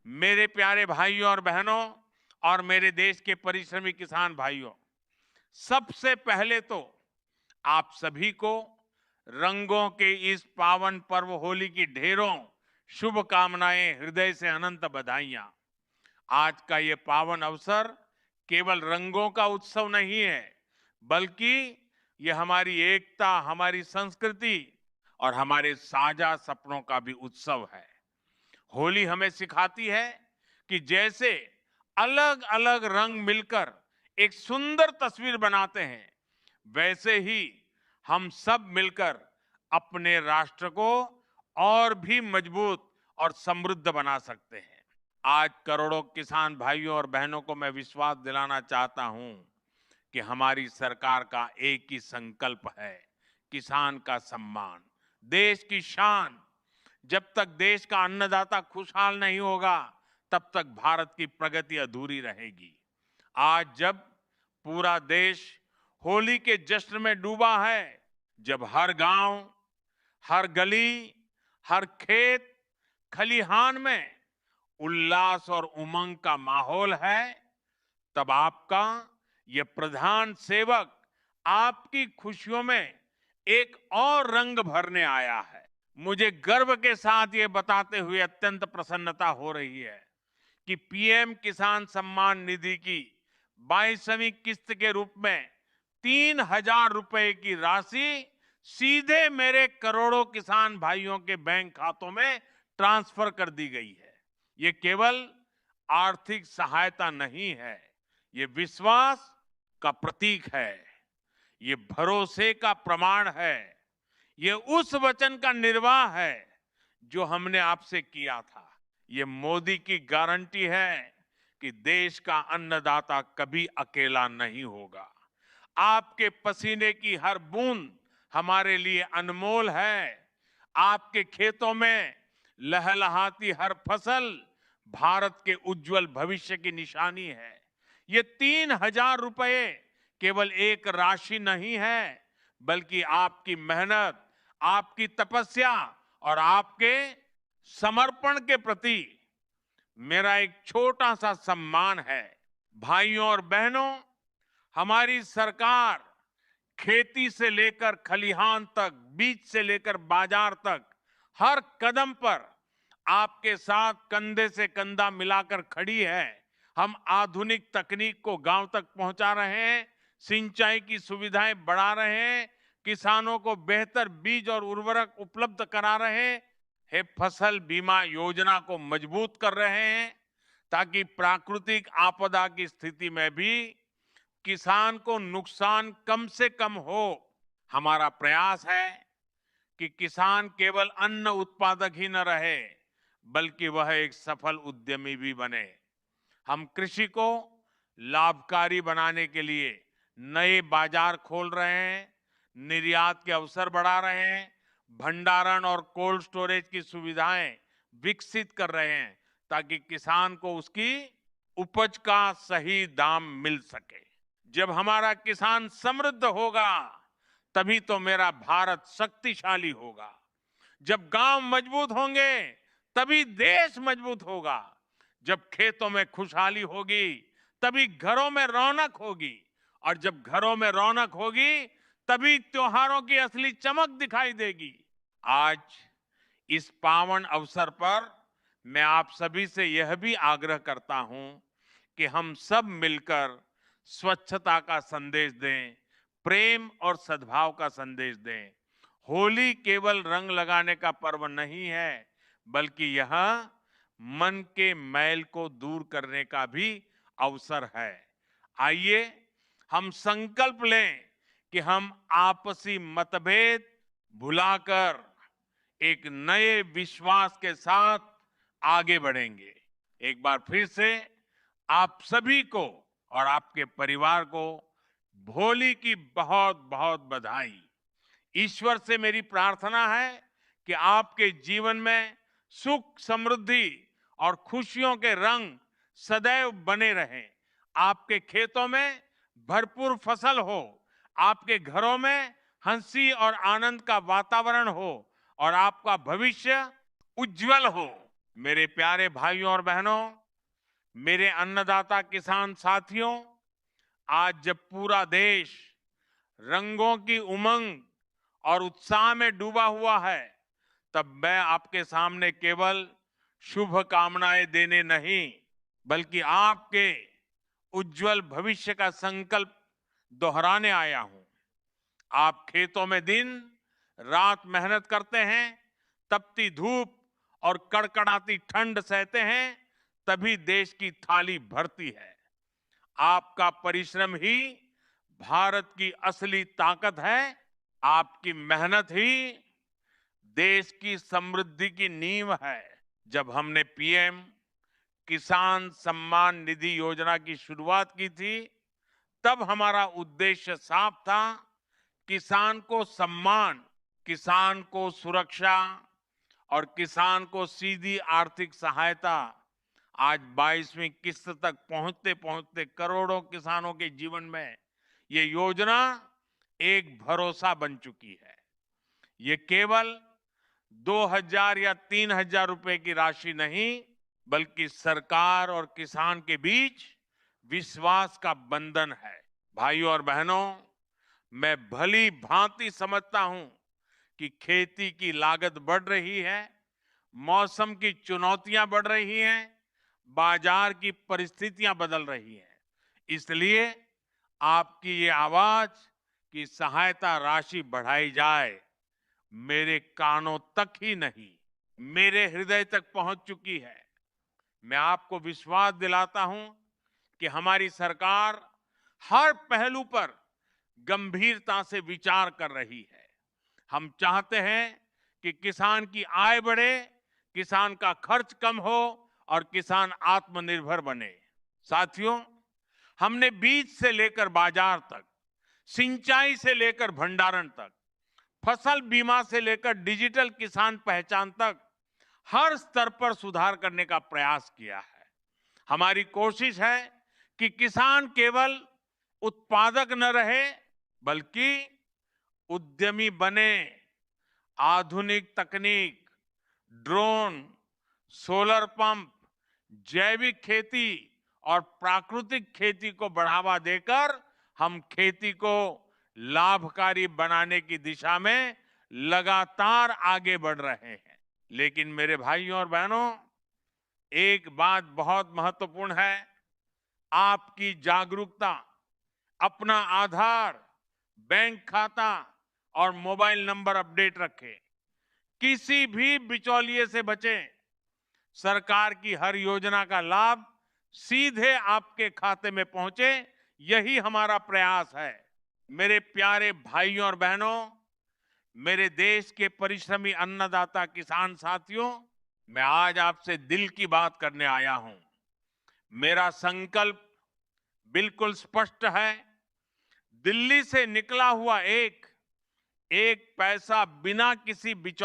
मेरे प्यारे भाइयों और बहनों और मेरे देश के परिश्रमी किसान भाइयों, सबसे पहले तो आप सभी को रंगों के इस पावन पर्व होली की ढेरों शुभकामनाएं, हृदय से अनंत बधाइयां। आज का ये पावन अवसर केवल रंगों का उत्सव नहीं है, बल्कि ये हमारी एकता, हमारी संस्कृति और हमारे साझा सपनों का भी उत्सव है। होली हमें सिखाती है कि जैसे अलग अलग रंग मिलकर एक सुंदर तस्वीर बनाते हैं, वैसे ही हम सब मिलकर अपने राष्ट्र को और भी मजबूत और समृद्ध बना सकते हैं। आज करोड़ों किसान भाइयों और बहनों को मैं विश्वास दिलाना चाहता हूं कि हमारी सरकार का एक ही संकल्प है, किसान का सम्मान, देश की शान। जब तक देश का अन्नदाता खुशहाल नहीं होगा, तब तक भारत की प्रगति अधूरी रहेगी। आज जब पूरा देश होली के जश्न में डूबा है, जब हर गांव, हर गली, हर खेत, खलिहान में उल्लास और उमंग का माहौल है, तब आपका ये प्रधान सेवक आपकी खुशियों में एक और रंग भरने आया है। मुझे गर्व के साथ ये बताते हुए अत्यंत प्रसन्नता हो रही है कि पीएम किसान सम्मान निधि की 22वीं किस्त के रूप में 3,000 रुपए की राशि सीधे मेरे करोड़ों किसान भाइयों के बैंक खातों में ट्रांसफर कर दी गई है। ये केवल आर्थिक सहायता नहीं है, ये विश्वास का प्रतीक है, ये भरोसे का प्रमाण है, ये उस वचन का निर्वाह है जो हमने आपसे किया था। ये मोदी की गारंटी है कि देश का अन्नदाता कभी अकेला नहीं होगा। आपके पसीने की हर बूंद हमारे लिए अनमोल है। आपके खेतों में लहलहाती हर फसल भारत के उज्जवल भविष्य की निशानी है। ये 3,000 रुपए केवल एक राशि नहीं है, बल्कि आपकी मेहनत, आपकी तपस्या और आपके समर्पण के प्रति मेरा एक छोटा सा सम्मान है। भाइयों और बहनों, हमारी सरकार खेती से लेकर खलिहान तक, बीज से लेकर बाजार तक, हर कदम पर आपके साथ कंधे से कंधा मिलाकर खड़ी है। हम आधुनिक तकनीक को गांव तक पहुंचा रहे हैं, सिंचाई की सुविधाएं बढ़ा रहे हैं, किसानों को बेहतर बीज और उर्वरक उपलब्ध करा रहे हैं, फसल बीमा योजना को मजबूत कर रहे हैं, ताकि प्राकृतिक आपदा की स्थिति में भी किसान को नुकसान कम से कम हो। हमारा प्रयास है कि किसान केवल अन्न उत्पादक ही न रहे, बल्कि वह एक सफल उद्यमी भी बने। हम कृषि को लाभकारी बनाने के लिए नए बाजार खोल रहे हैं, निर्यात के अवसर बढ़ा रहे हैं, भंडारण और कोल्ड स्टोरेज की सुविधाएं विकसित कर रहे हैं, ताकि किसान को उसकी उपज का सही दाम मिल सके। जब हमारा किसान समृद्ध होगा, तभी तो मेरा भारत शक्तिशाली होगा। जब गांव मजबूत होंगे, तभी देश मजबूत होगा। जब खेतों में खुशहाली होगी, तभी घरों में रौनक होगी, और जब घरों में रौनक होगी, तभी त्योहारों की असली चमक दिखाई देगी। आज इस पावन अवसर पर मैं आप सभी से यह भी आग्रह करता हूं कि हम सब मिलकर स्वच्छता का संदेश दें, प्रेम और सद्भाव का संदेश दें। होली केवल रंग लगाने का पर्व नहीं है, बल्कि यह मन के मैल को दूर करने का भी अवसर है। आइए हम संकल्प लें कि हम आपसी मतभेद भुलाकर एक नए विश्वास के साथ आगे बढ़ेंगे। एक बार फिर से आप सभी को और आपके परिवार को होली की बहुत बहुत बधाई। ईश्वर से मेरी प्रार्थना है कि आपके जीवन में सुख, समृद्धि और खुशियों के रंग सदैव बने रहें। आपके खेतों में भरपूर फसल हो, आपके घरों में हंसी और आनंद का वातावरण हो, और आपका भविष्य उज्जवल हो। मेरे प्यारे भाइयों और बहनों, मेरे अन्नदाता किसान साथियों, आज जब पूरा देश रंगों की उमंग और उत्साह में डूबा हुआ है, तब मैं आपके सामने केवल शुभ कामनाएं देने नहीं, बल्कि आपके उज्जवल भविष्य का संकल्प दोहराने आया हूं। आप खेतों में दिन रात मेहनत करते हैं, तपती धूप और कड़कड़ाती ठंड सहते हैं, तभी देश की थाली भरती है। आपका परिश्रम ही भारत की असली ताकत है। आपकी मेहनत ही देश की समृद्धि की नींव है। जब हमने पीएम किसान सम्मान निधि योजना की शुरुआत की थी, तब हमारा उद्देश्य साफ था। किसान को सम्मान, किसान को सुरक्षा और किसान को सीधी आर्थिक सहायता। आज 22वीं किस्त तक पहुंचते पहुंचते करोड़ों किसानों के जीवन में ये योजना एक भरोसा बन चुकी है। ये केवल 2,000 या 3,000 रुपए की राशि नहीं, बल्कि सरकार और किसान के बीच विश्वास का बंधन है। भाइयों और बहनों, मैं भली भांति समझता हूं कि खेती की लागत बढ़ रही है, मौसम की चुनौतियां बढ़ रही हैं, बाजार की परिस्थितियां बदल रही हैं। इसलिए आपकी ये आवाज कि सहायता राशि बढ़ाई जाए, मेरे कानों तक ही नहीं, मेरे हृदय तक पहुंच चुकी है। मैं आपको विश्वास दिलाता हूं कि हमारी सरकार हर पहलू पर गंभीरता से विचार कर रही है। हम चाहते हैं कि किसान की आय बढ़े, किसान का खर्च कम हो और किसान आत्मनिर्भर बने। साथियों, हमने बीज से लेकर बाजार तक, सिंचाई से लेकर भंडारण तक, फसल बीमा से लेकर डिजिटल किसान पहचान तक हर स्तर पर सुधार करने का प्रयास किया है। हमारी कोशिश है कि किसान केवल उत्पादक न रहे, बल्कि उद्यमी बने। आधुनिक तकनीक, ड्रोन, सोलर पंप, जैविक खेती और प्राकृतिक खेती को बढ़ावा देकर हम खेती को लाभकारी बनाने की दिशा में लगातार आगे बढ़ रहे हैं। लेकिन मेरे भाइयों और बहनों, एक बात बहुत महत्वपूर्ण है। आपकी जागरूकता, अपना आधार, बैंक खाता और मोबाइल नंबर अपडेट रखें। किसी भी बिचौलिए से बचें। सरकार की हर योजना का लाभ सीधे आपके खाते में पहुंचे, यही हमारा प्रयास है। मेरे प्यारे भाइयों और बहनों, मेरे देश के परिश्रमी अन्नदाता किसान साथियों, मैं आज आपसे दिल की बात करने आया हूं। मेरा संकल्प बिल्कुल स्पष्ट है। दिल्ली से निकला हुआ एक एक पैसा बिना किसी बिचौलिए